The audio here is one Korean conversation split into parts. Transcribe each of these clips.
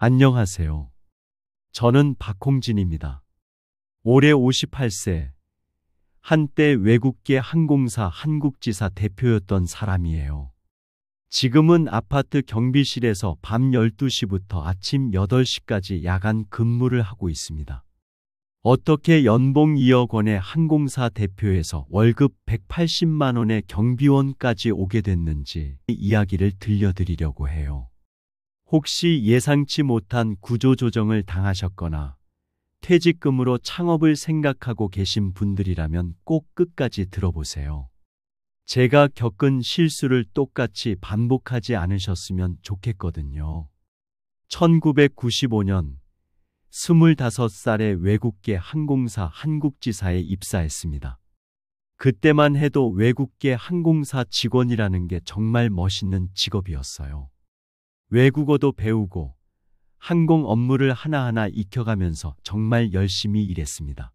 안녕하세요. 저는 박홍진입니다. 올해 58세, 한때 외국계 항공사 한국지사 대표였던 사람이에요. 지금은 아파트 경비실에서 밤 12시부터 아침 8시까지 야간 근무를 하고 있습니다. 어떻게 연봉 2억 원의 항공사 대표에서 월급 180만 원의 경비원까지 오게 됐는지 이야기를 들려드리려고 해요. 혹시 예상치 못한 구조조정을 당하셨거나 퇴직금으로 창업을 생각하고 계신 분들이라면 꼭 끝까지 들어보세요. 제가 겪은 실수를 똑같이 반복하지 않으셨으면 좋겠거든요. 1995년 25살에 외국계 항공사 한국지사에 입사했습니다. 그때만 해도 외국계 항공사 직원이라는 게 정말 멋있는 직업이었어요. 외국어도 배우고 항공 업무를 하나하나 익혀가면서 정말 열심히 일했습니다.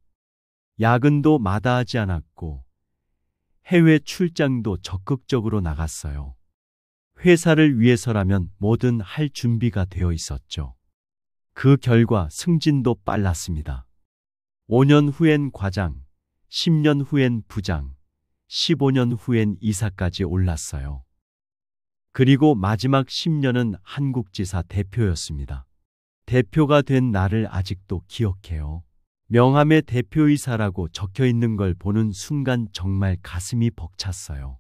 야근도 마다하지 않았고 해외 출장도 적극적으로 나갔어요. 회사를 위해서라면 뭐든 할 준비가 되어 있었죠. 그 결과 승진도 빨랐습니다. 5년 후엔 과장, 10년 후엔 부장, 15년 후엔 이사까지 올랐어요. 그리고 마지막 10년은 한국지사 대표였습니다. 대표가 된 날을 아직도 기억해요. 명함에 대표이사라고 적혀 있는 걸 보는 순간 정말 가슴이 벅찼어요.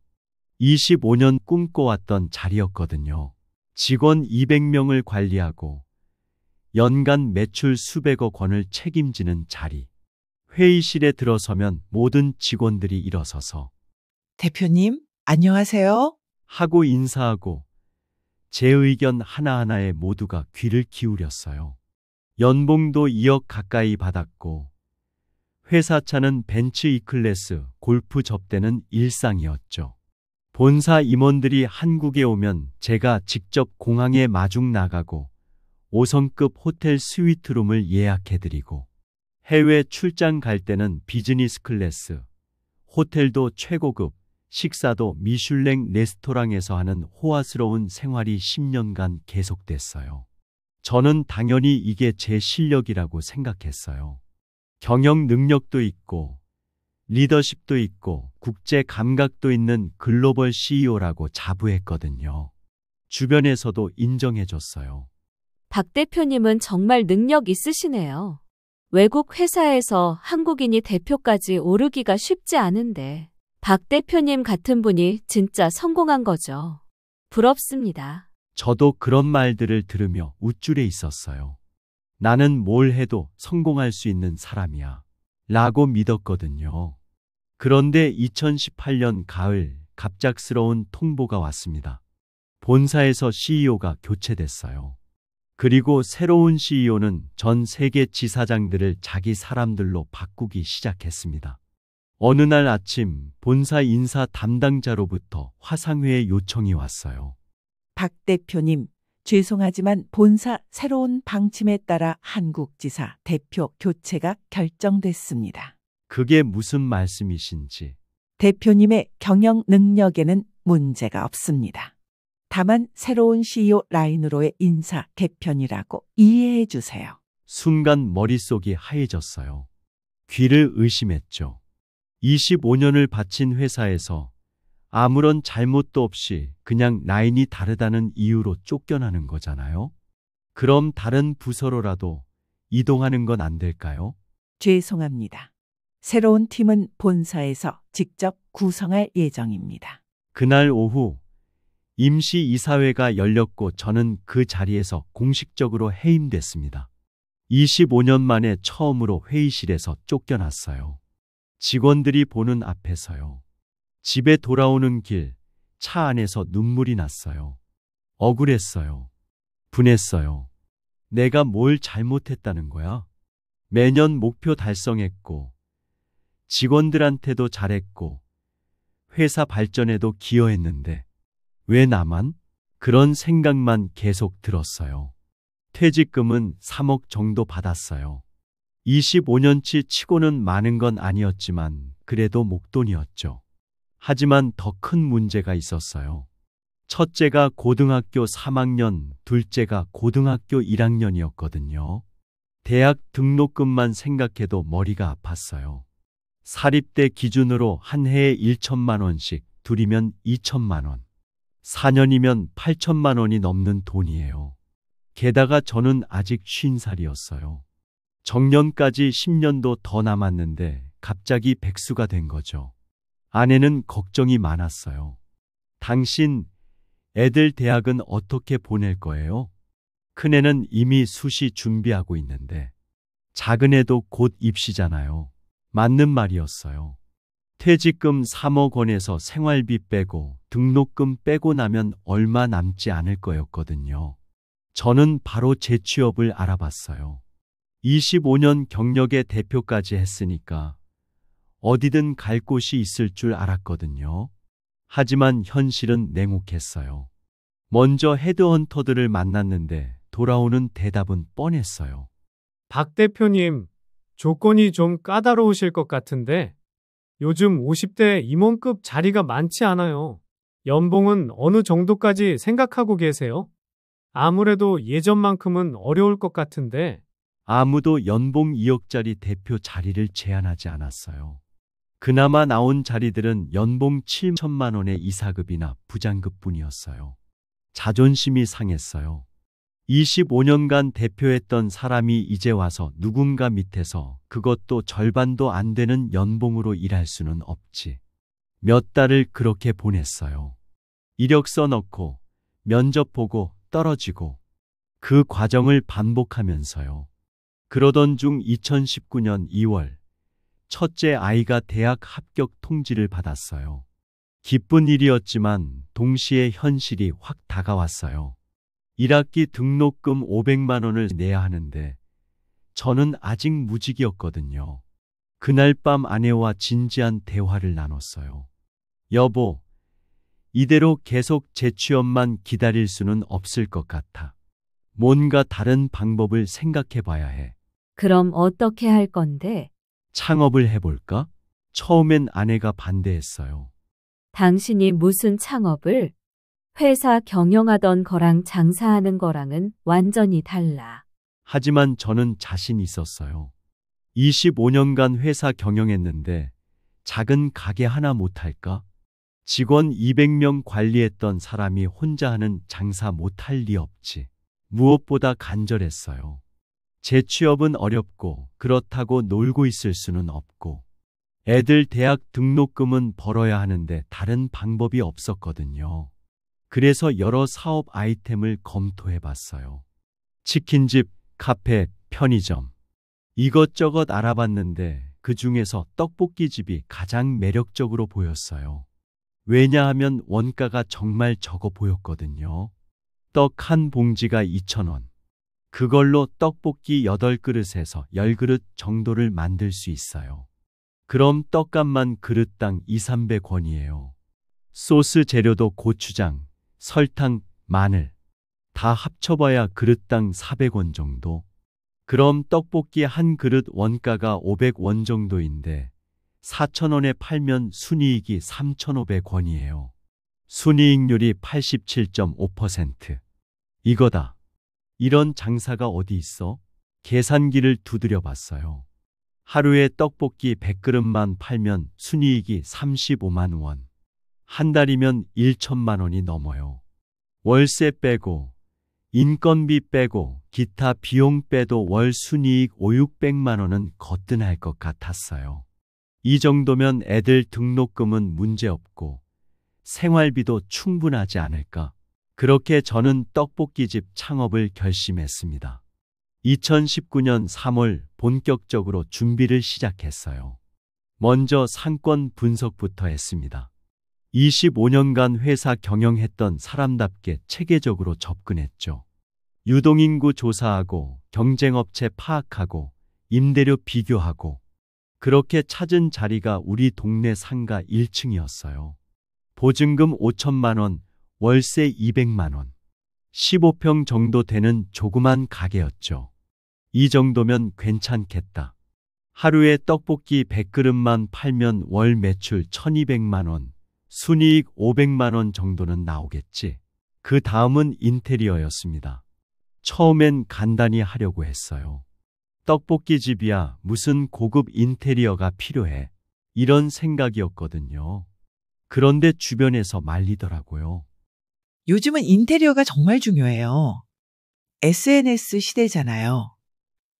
25년 꿈꿔왔던 자리였거든요. 직원 200명을 관리하고 연간 매출 수백억 원을 책임지는 자리. 회의실에 들어서면 모든 직원들이 일어서서 대표님, 안녕하세요. 하고 인사하고 제 의견 하나하나에 모두가 귀를 기울였어요. 연봉도 2억 가까이 받았고 회사 차는 벤츠 E클래스 골프 접대는 일상이었죠. 본사 임원들이 한국에 오면 제가 직접 공항에 마중 나가고 5성급 호텔 스위트룸을 예약해드리고 해외 출장 갈 때는 비즈니스 클래스, 호텔도 최고급, 식사도 미슐랭 레스토랑에서 하는 호화스러운 생활이 10년간 계속됐어요. 저는 당연히 이게 제 실력이라고 생각했어요. 경영 능력도 있고 리더십도 있고 국제 감각도 있는 글로벌 CEO라고 자부했거든요. 주변에서도 인정해줬어요. 박 대표님은 정말 능력 있으시네요. 외국 회사에서 한국인이 대표까지 오르기가 쉽지 않은데 박 대표님 같은 분이 진짜 성공한 거죠. 부럽습니다. 저도 그런 말들을 들으며 우쭐해 있었어요. 나는 뭘 해도 성공할 수 있는 사람이야 라고 믿었거든요. 그런데 2018년 가을 갑작스러운 통보가 왔습니다. 본사에서 CEO가 교체됐어요. 그리고 새로운 CEO는 전 세계 지사장들을 자기 사람들로 바꾸기 시작했습니다. 어느 날 아침 본사 인사 담당자로부터 화상회의 요청이 왔어요. 박 대표님, 죄송하지만 본사 새로운 방침에 따라 한국지사 대표 교체가 결정됐습니다. 그게 무슨 말씀이신지. 대표님의 경영 능력에는 문제가 없습니다. 다만 새로운 CEO 라인으로의 인사 개편이라고 이해해 주세요. 순간 머릿속이 하얘졌어요. 귀를 의심했죠. 25년을 바친 회사에서 아무런 잘못도 없이 그냥 라인이 다르다는 이유로 쫓겨나는 거잖아요. 그럼 다른 부서로라도 이동하는 건 안 될까요? 죄송합니다. 새로운 팀은 본사에서 직접 구성할 예정입니다. 그날 오후 임시 이사회가 열렸고 저는 그 자리에서 공식적으로 해임됐습니다. 25년 만에 처음으로 회의실에서 쫓겨났어요. 직원들이 보는 앞에서요. 집에 돌아오는 길, 차 안에서 눈물이 났어요. 억울했어요. 분했어요. 내가 뭘 잘못했다는 거야? 매년 목표 달성했고, 직원들한테도 잘했고, 회사 발전에도 기여했는데, 왜 나만? 그런 생각만 계속 들었어요. 퇴직금은 3억 정도 받았어요. 25년치 치고는 많은 건 아니었지만 그래도 목돈이었죠. 하지만 더 큰 문제가 있었어요. 첫째가 고등학교 3학년, 둘째가 고등학교 1학년이었거든요. 대학 등록금만 생각해도 머리가 아팠어요. 사립대 기준으로 한 해에 1천만 원씩, 둘이면 2천만 원. 4년이면 8천만 원이 넘는 돈이에요. 게다가 저는 아직 50살이었어요. 정년까지 10년도 더 남았는데 갑자기 백수가 된 거죠. 아내는 걱정이 많았어요. 당신 애들 대학은 어떻게 보낼 거예요? 큰애는 이미 수시 준비하고 있는데 작은 애도 곧 입시잖아요. 맞는 말이었어요. 퇴직금 3억 원에서 생활비 빼고 등록금 빼고 나면 얼마 남지 않을 거였거든요. 저는 바로 재취업을 알아봤어요. 25년 경력의 대표까지 했으니까 어디든 갈 곳이 있을 줄 알았거든요. 하지만 현실은 냉혹했어요. 먼저 헤드헌터들을 만났는데 돌아오는 대답은 뻔했어요. 박 대표님, 조건이 좀 까다로우실 것 같은데 요즘 50대 임원급 자리가 많지 않아요. 연봉은 어느 정도까지 생각하고 계세요? 아무래도 예전만큼은 어려울 것 같은데. 아무도 연봉 2억짜리 대표 자리를 제안하지 않았어요. 그나마 나온 자리들은 연봉 7천만 원의 이사급이나 부장급뿐이었어요. 자존심이 상했어요. 25년간 대표했던 사람이 이제 와서 누군가 밑에서 그것도 절반도 안 되는 연봉으로 일할 수는 없지. 몇 달을 그렇게 보냈어요. 이력서 넣고 면접 보고 떨어지고 그 과정을 반복하면서요. 그러던 중 2019년 2월 첫째 아이가 대학 합격 통지를 받았어요. 기쁜 일이었지만 동시에 현실이 확 다가왔어요. 1학기 등록금 500만 원을 내야 하는데 저는 아직 무직이었거든요. 그날 밤 아내와 진지한 대화를 나눴어요. 여보, 이대로 계속 재취업만 기다릴 수는 없을 것 같아. 뭔가 다른 방법을 생각해 봐야 해. 그럼 어떻게 할 건데? 창업을 해볼까? 처음엔 아내가 반대했어요. 당신이 무슨 창업을? 회사 경영하던 거랑 장사하는 거랑은 완전히 달라. 하지만 저는 자신 있었어요. 25년간 회사 경영했는데 작은 가게 하나 못할까? 직원 200명 관리했던 사람이 혼자 하는 장사 못할 리 없지. 무엇보다 간절했어요. 재취업은 어렵고 그렇다고 놀고 있을 수는 없고 애들 대학 등록금은 벌어야 하는데 다른 방법이 없었거든요. 그래서 여러 사업 아이템을 검토해 봤어요. 치킨집, 카페, 편의점. 이것저것 알아봤는데 그 중에서 떡볶이집이 가장 매력적으로 보였어요. 왜냐하면 원가가 정말 적어 보였거든요. 떡 한 봉지가 2,000원. 그걸로 떡볶이 8그릇에서 10그릇 정도를 만들 수 있어요. 그럼 떡값만 그릇당 200~300원이에요. 소스 재료도 고추장, 설탕, 마늘 다 합쳐봐야 그릇당 400원 정도. 그럼 떡볶이 한 그릇 원가가 500원 정도인데 4,000원에 팔면 순이익이 3,500원이에요. 순이익률이 87.5%. 이거다. 이런 장사가 어디 있어? 계산기를 두드려 봤어요. 하루에 떡볶이 100그릇만 팔면 순이익이 35만 원. 한 달이면 1천만 원이 넘어요. 월세 빼고 인건비 빼고 기타 비용 빼도 월 순이익 500~600만 원은 거뜬할 것 같았어요. 이 정도면 애들 등록금은 문제없고 생활비도 충분하지 않을까? 그렇게 저는 떡볶이집 창업을 결심했습니다. 2019년 3월 본격적으로 준비를 시작했어요. 먼저 상권 분석부터 했습니다. 25년간 회사 경영했던 사람답게 체계적으로 접근했죠. 유동인구 조사하고 경쟁업체 파악하고 임대료 비교하고 그렇게 찾은 자리가 우리 동네 상가 1층이었어요. 보증금 5천만 원, 월세 200만 원. 15평 정도 되는 조그만 가게였죠. 이 정도면 괜찮겠다. 하루에 떡볶이 100그릇만 팔면 월 매출 1,200만 원, 순이익 500만 원 정도는 나오겠지. 그 다음은 인테리어였습니다. 처음엔 간단히 하려고 했어요. 떡볶이집이야 무슨 고급 인테리어가 필요해. 이런 생각이었거든요. 그런데 주변에서 말리더라고요. 요즘은 인테리어가 정말 중요해요. SNS 시대잖아요.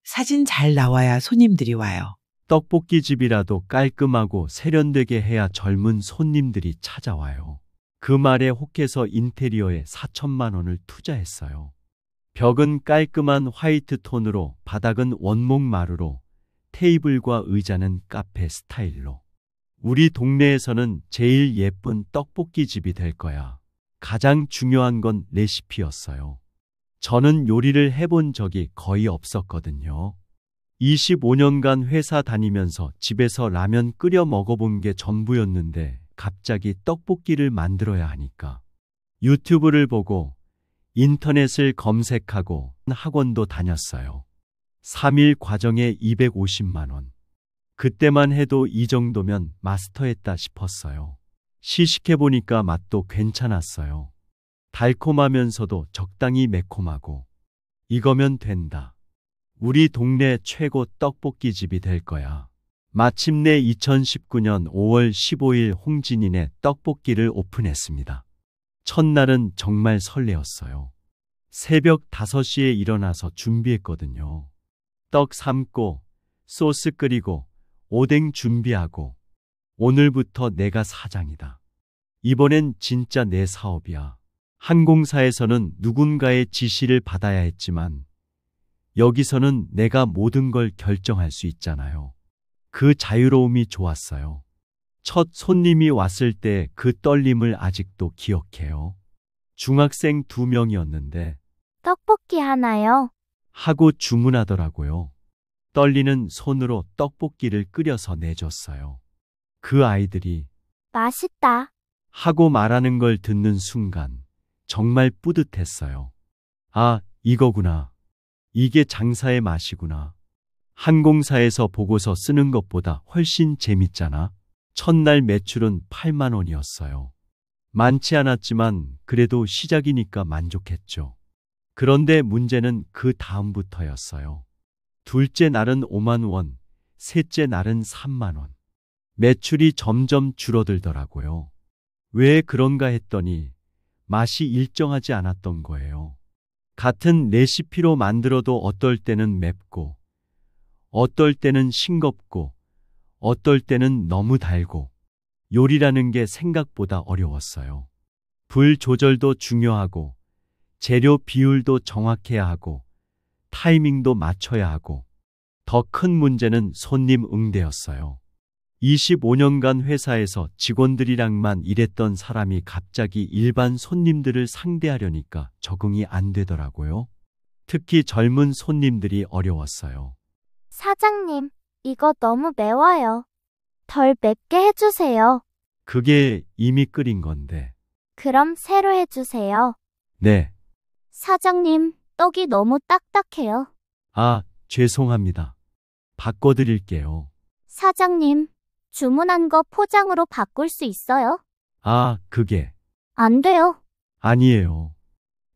사진 잘 나와야 손님들이 와요. 떡볶이집이라도 깔끔하고 세련되게 해야 젊은 손님들이 찾아와요. 그 말에 혹해서 인테리어에 4천만 원을 투자했어요. 벽은 깔끔한 화이트 톤으로, 바닥은 원목 마루로, 테이블과 의자는 카페 스타일로. 우리 동네에서는 제일 예쁜 떡볶이집이 될 거야. 가장 중요한 건 레시피였어요. 저는 요리를 해본 적이 거의 없었거든요. 25년간 회사 다니면서 집에서 라면 끓여 먹어본 게 전부였는데 갑자기 떡볶이를 만들어야 하니까 유튜브를 보고 인터넷을 검색하고 학원도 다녔어요. 3일 과정에 250만 원. 그때만 해도 이 정도면 마스터했다 싶었어요. 시식해보니까 맛도 괜찮았어요. 달콤하면서도 적당히 매콤하고 이거면 된다. 우리 동네 최고 떡볶이집이 될 거야. 마침내 2019년 5월 15일 홍진인의 떡볶이를 오픈했습니다. 첫날은 정말 설레었어요. 새벽 5시에 일어나서 준비했거든요. 떡 삶고 소스 끓이고 오뎅 준비하고 오늘부터 내가 사장이다. 이번엔 진짜 내 사업이야. 항공사에서는 누군가의 지시를 받아야 했지만 여기서는 내가 모든 걸 결정할 수 있잖아요. 그 자유로움이 좋았어요. 첫 손님이 왔을 때 그 떨림을 아직도 기억해요. 중학생 2명이었는데 떡볶이 하나요? 하고 주문하더라고요. 떨리는 손으로 떡볶이를 끓여서 내줬어요. 그 아이들이 맛있다. 하고 말하는 걸 듣는 순간 정말 뿌듯했어요. 아, 이거구나. 이게 장사의 맛이구나. 항공사에서 보고서 쓰는 것보다 훨씬 재밌잖아. 첫날 매출은 8만 원이었어요. 많지 않았지만 그래도 시작이니까 만족했죠. 그런데 문제는 그 다음부터였어요. 둘째 날은 5만 원, 셋째 날은 3만 원. 매출이 점점 줄어들더라고요. 왜 그런가 했더니 맛이 일정하지 않았던 거예요. 같은 레시피로 만들어도 어떨 때는 맵고, 어떨 때는 싱겁고, 어떨 때는 너무 달고, 요리라는 게 생각보다 어려웠어요. 불 조절도 중요하고, 재료 비율도 정확해야 하고, 타이밍도 맞춰야 하고, 더 큰 문제는 손님 응대였어요. 25년간 회사에서 직원들이랑만 일했던 사람이 갑자기 일반 손님들을 상대하려니까 적응이 안 되더라고요. 특히 젊은 손님들이 어려웠어요. 사장님, 이거 너무 매워요. 덜 맵게 해주세요. 그게 이미 끓인 건데. 그럼 새로 해주세요. 네. 사장님, 떡이 너무 딱딱해요. 아, 죄송합니다. 바꿔드릴게요. 사장님, 주문한 거 포장으로 바꿀 수 있어요? 아, 그게 안 돼요. 아니에요.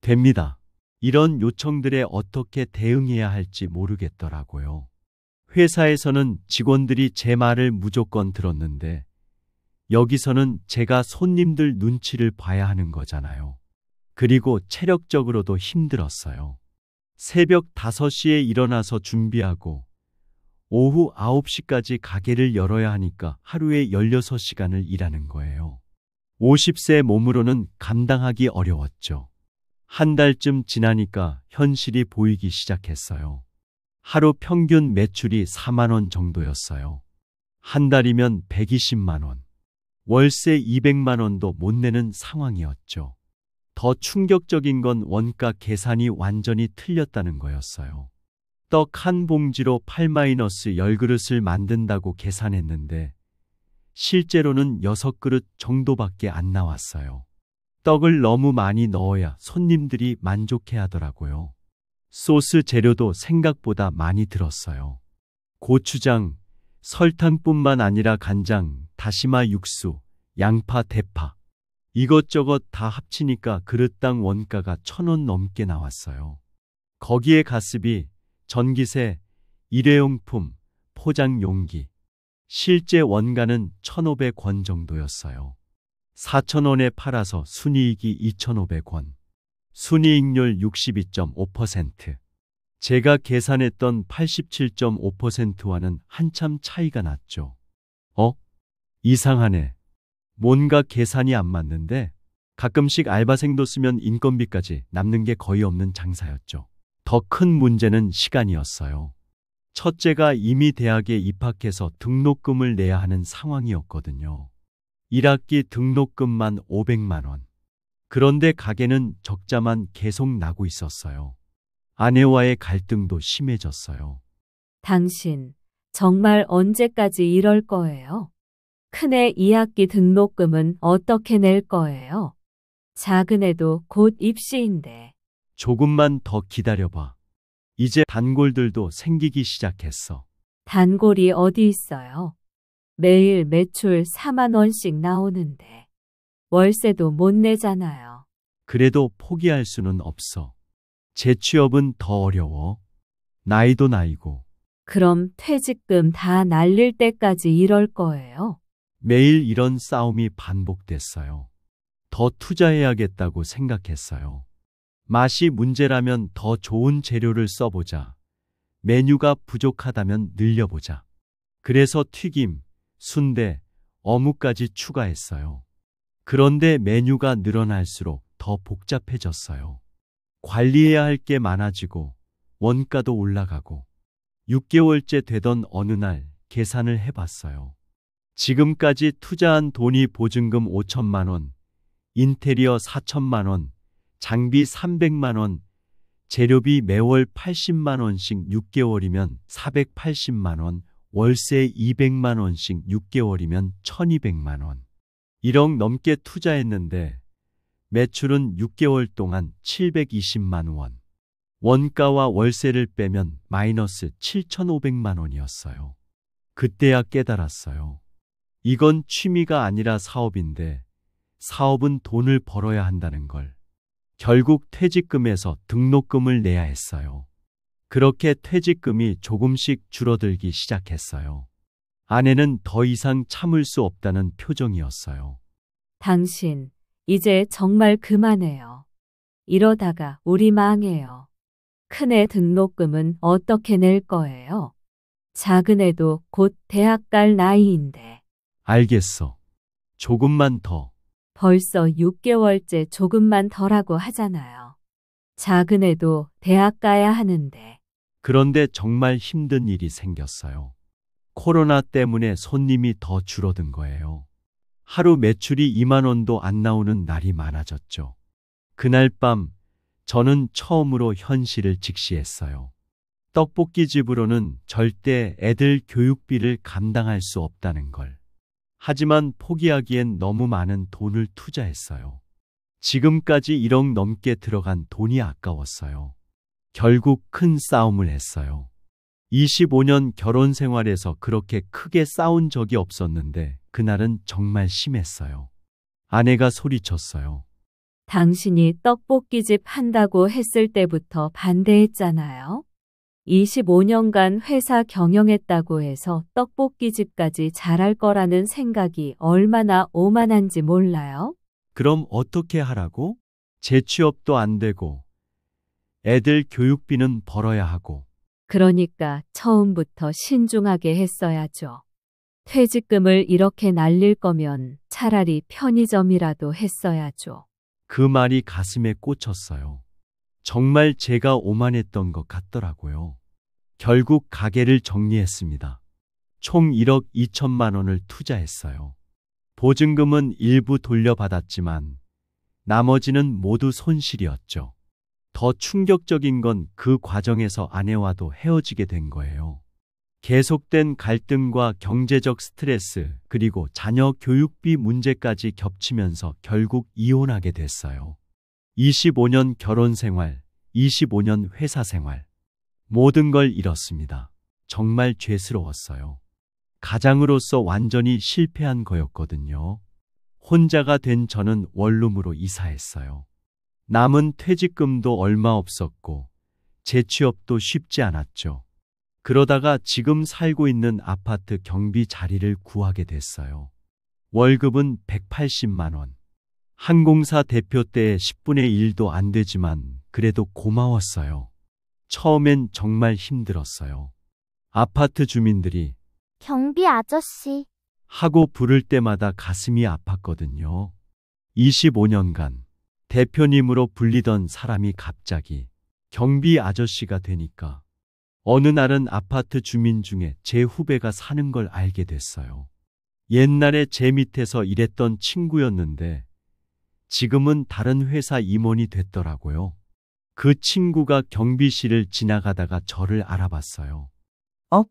됩니다. 이런 요청들에 어떻게 대응해야 할지 모르겠더라고요. 회사에서는 직원들이 제 말을 무조건 들었는데 여기서는 제가 손님들 눈치를 봐야 하는 거잖아요. 그리고 체력적으로도 힘들었어요. 새벽 5시에 일어나서 준비하고 오후 9시까지 가게를 열어야 하니까 하루에 16시간을 일하는 거예요. 50세 몸으로는 감당하기 어려웠죠. 한 달쯤 지나니까 현실이 보이기 시작했어요. 하루 평균 매출이 4만 원 정도였어요. 한 달이면 120만 원. 월세 200만 원도 못 내는 상황이었죠. 더 충격적인 건 원가 계산이 완전히 틀렸다는 거였어요. 떡 한 봉지로 8-10그릇을 만든다고 계산했는데 실제로는 6그릇 정도밖에 안 나왔어요. 떡을 너무 많이 넣어야 손님들이 만족해 하더라고요. 소스 재료도 생각보다 많이 들었어요. 고추장, 설탕뿐만 아니라 간장, 다시마 육수, 양파, 대파. 이것저것 다 합치니까 그릇당 원가가 1,000원 넘게 나왔어요. 거기에 가스비, 전기세, 일회용품, 포장 용기. 실제 원가는 1,500원 정도였어요. 4,000원에 팔아서 순이익이 2,500원. 순이익률 62.5%. 제가 계산했던 87.5%와는 한참 차이가 났죠. 이상하네. 뭔가 계산이 안 맞는데 가끔씩 알바생도 쓰면 인건비까지 남는 게 거의 없는 장사였죠. 더 큰 문제는 시간이었어요. 첫째가 이미 대학에 입학해서 등록금을 내야 하는 상황이었거든요. 1학기 등록금만 500만 원. 그런데 가게는 적자만 계속 나고 있었어요. 아내와의 갈등도 심해졌어요. 당신, 정말 언제까지 이럴 거예요? 큰애 2학기 등록금은 어떻게 낼 거예요? 작은애도 곧 입시인데. 조금만 더 기다려봐. 이제 단골들도 생기기 시작했어. 단골이 어디 있어요? 매일 매출 4만 원씩 나오는데. 월세도 못 내잖아요. 그래도 포기할 수는 없어. 재취업은 더 어려워. 나이도 나이고. 그럼 퇴직금 다 날릴 때까지 이럴 거예요? 매일 이런 싸움이 반복됐어요. 더 투자해야겠다고 생각했어요. 맛이 문제라면 더 좋은 재료를 써보자. 메뉴가 부족하다면 늘려보자. 그래서 튀김, 순대, 어묵까지 추가했어요. 그런데 메뉴가 늘어날수록 더 복잡해졌어요. 관리해야 할 게 많아지고 원가도 올라가고 6개월째 되던 어느 날 계산을 해봤어요. 지금까지 투자한 돈이 보증금 5천만 원, 인테리어 4천만 원, 장비 300만 원, 재료비 매월 80만 원씩 6개월이면 480만 원, 월세 200만 원씩 6개월이면 1200만 원. 1억 넘게 투자했는데 매출은 6개월 동안 720만 원. 원가와 월세를 빼면 마이너스 7,500만 원이었어요. 그때야 깨달았어요. 이건 취미가 아니라 사업인데 사업은 돈을 벌어야 한다는 걸. 결국 퇴직금에서 등록금을 내야 했어요. 그렇게 퇴직금이 조금씩 줄어들기 시작했어요. 아내는 더 이상 참을 수 없다는 표정이었어요. 당신, 이제 정말 그만해요. 이러다가 우리 망해요. 큰애 등록금은 어떻게 낼 거예요? 작은애도 곧 대학 갈 나이인데. 알겠어. 조금만 더. 벌써 6개월째 조금만 덜하고 하잖아요. 작은애도 대학 가야 하는데. 그런데 정말 힘든 일이 생겼어요. 코로나 때문에 손님이 더 줄어든 거예요. 하루 매출이 2만 원도 안 나오는 날이 많아졌죠. 그날 밤 저는 처음으로 현실을 직시했어요. 떡볶이 집으로는 절대 애들 교육비를 감당할 수 없다는 걸. 하지만 포기하기엔 너무 많은 돈을 투자했어요. 지금까지 1억 넘게 들어간 돈이 아까웠어요. 결국 큰 싸움을 했어요. 25년 결혼 생활에서 그렇게 크게 싸운 적이 없었는데 그날은 정말 심했어요. 아내가 소리쳤어요. 당신이 떡볶이집 한다고 했을 때부터 반대했잖아요. 25년간 회사 경영했다고 해서 떡볶이집까지 잘할 거라는 생각이 얼마나 오만한지 몰라요? 그럼 어떻게 하라고? 재취업도 안 되고 애들 교육비는 벌어야 하고. 그러니까 처음부터 신중하게 했어야죠. 퇴직금을 이렇게 날릴 거면 차라리 편의점이라도 했어야죠. 그 말이 가슴에 꽂혔어요. 정말 제가 오만했던 것 같더라고요. 결국 가게를 정리했습니다. 총 1억 2천만 원을 투자했어요. 보증금은 일부 돌려받았지만 나머지는 모두 손실이었죠. 더 충격적인 건 그 과정에서 아내와도 헤어지게 된 거예요. 계속된 갈등과 경제적 스트레스, 그리고 자녀 교육비 문제까지 겹치면서 결국 이혼하게 됐어요. 25년 결혼 생활, 25년 회사 생활. 모든 걸 잃었습니다. 정말 죄스러웠어요. 가장으로서 완전히 실패한 거였거든요. 혼자가 된 저는 원룸으로 이사했어요. 남은 퇴직금도 얼마 없었고 재취업도 쉽지 않았죠. 그러다가 지금 살고 있는 아파트 경비 자리를 구하게 됐어요. 월급은 180만 원. 항공사 대표 때의 10분의 1도 안 되지만 그래도 고마웠어요. 처음엔 정말 힘들었어요. 아파트 주민들이 경비 아저씨, 하고 부를 때마다 가슴이 아팠거든요. 25년간 대표님으로 불리던 사람이 갑자기 경비 아저씨가 되니까 어느 날은 아파트 주민 중에 제 후배가 사는 걸 알게 됐어요. 옛날에 제 밑에서 일했던 친구였는데 지금은 다른 회사 임원이 됐더라고요. 그 친구가 경비실을 지나가다가 저를 알아봤어요.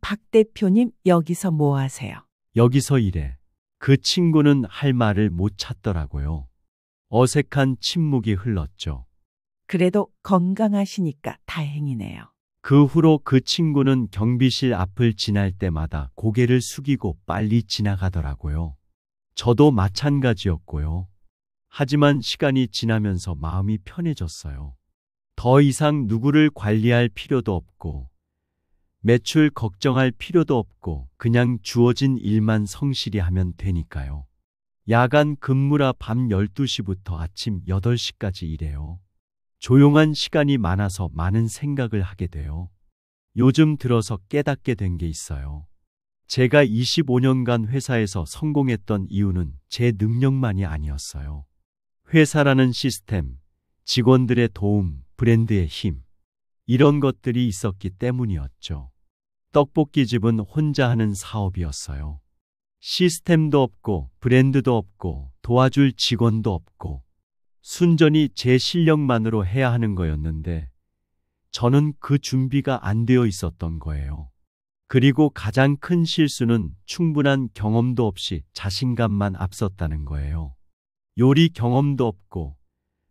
박 대표님, 여기서 뭐 하세요? 여기서 일해. 그 친구는 할 말을 못 찾더라고요. 어색한 침묵이 흘렀죠. 그래도 건강하시니까 다행이네요. 그 후로 그 친구는 경비실 앞을 지날 때마다 고개를 숙이고 빨리 지나가더라고요. 저도 마찬가지였고요. 하지만 시간이 지나면서 마음이 편해졌어요. 더 이상 누구를 관리할 필요도 없고 매출 걱정할 필요도 없고 그냥 주어진 일만 성실히 하면 되니까요. 야간 근무라 밤 12시부터 아침 8시까지 일해요. 조용한 시간이 많아서 많은 생각을 하게 돼요. 요즘 들어서 깨닫게 된 게 있어요. 제가 25년간 회사에서 성공했던 이유는 제 능력만이 아니었어요. 회사라는 시스템, 직원들의 도움, 브랜드의 힘, 이런 것들이 있었기 때문이었죠. 떡볶이집은 혼자 하는 사업이었어요. 시스템도 없고 브랜드도 없고 도와줄 직원도 없고 순전히 제 실력만으로 해야 하는 거였는데 저는 그 준비가 안 되어 있었던 거예요. 그리고 가장 큰 실수는 충분한 경험도 없이 자신감만 앞섰다는 거예요. 요리 경험도 없고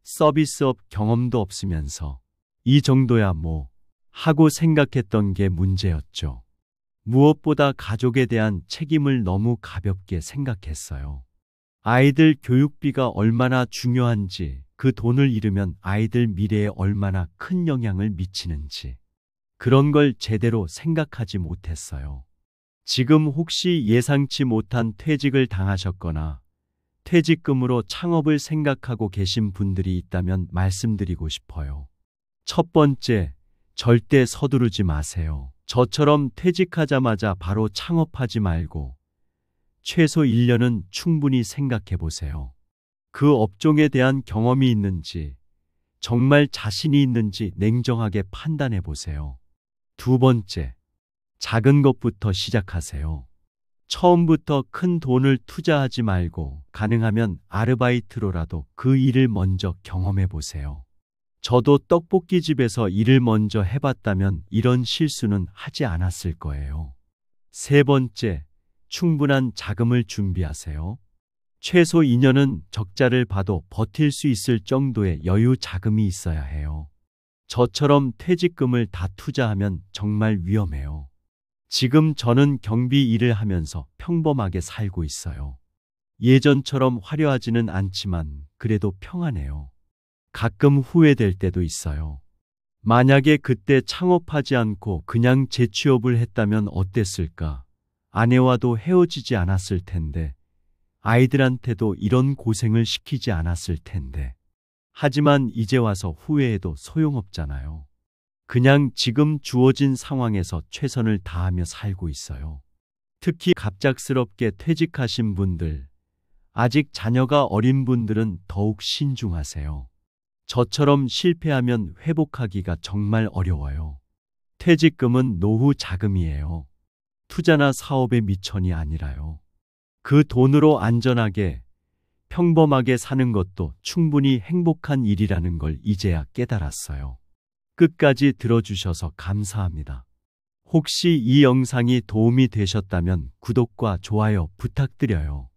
서비스업 경험도 없으면서 이 정도야 뭐 하고 생각했던 게 문제였죠. 무엇보다 가족에 대한 책임을 너무 가볍게 생각했어요. 아이들 교육비가 얼마나 중요한지, 그 돈을 잃으면 아이들 미래에 얼마나 큰 영향을 미치는지, 그런 걸 제대로 생각하지 못했어요. 지금 혹시 예상치 못한 퇴직을 당하셨거나 퇴직금으로 창업을 생각하고 계신 분들이 있다면 말씀드리고 싶어요. 첫 번째, 절대 서두르지 마세요. 저처럼 퇴직하자마자 바로 창업하지 말고 최소 1년은 충분히 생각해 보세요. 그 업종에 대한 경험이 있는지, 정말 자신이 있는지 냉정하게 판단해 보세요. 두 번째, 작은 것부터 시작하세요. 처음부터 큰 돈을 투자하지 말고 가능하면 아르바이트로라도 그 일을 먼저 경험해 보세요. 저도 떡볶이집에서 일을 먼저 해봤다면 이런 실수는 하지 않았을 거예요. 세 번째, 충분한 자금을 준비하세요. 최소 2년은 적자를 봐도 버틸 수 있을 정도의 여유 자금이 있어야 해요. 저처럼 퇴직금을 다 투자하면 정말 위험해요. 지금 저는 경비 일을 하면서 평범하게 살고 있어요. 예전처럼 화려하지는 않지만 그래도 평안해요. 가끔 후회될 때도 있어요. 만약에 그때 창업하지 않고 그냥 재취업을 했다면 어땠을까? 아내와도 헤어지지 않았을 텐데, 아이들한테도 이런 고생을 시키지 않았을 텐데. 하지만 이제 와서 후회해도 소용없잖아요. 그냥 지금 주어진 상황에서 최선을 다하며 살고 있어요. 특히 갑작스럽게 퇴직하신 분들, 아직 자녀가 어린 분들은 더욱 신중하세요. 저처럼 실패하면 회복하기가 정말 어려워요. 퇴직금은 노후 자금이에요. 투자나 사업의 미천이 아니라요. 그 돈으로 안전하게, 평범하게 사는 것도 충분히 행복한 일이라는 걸 이제야 깨달았어요. 끝까지 들어주셔서 감사합니다. 혹시 이 영상이 도움이 되셨다면 구독과 좋아요 부탁드려요.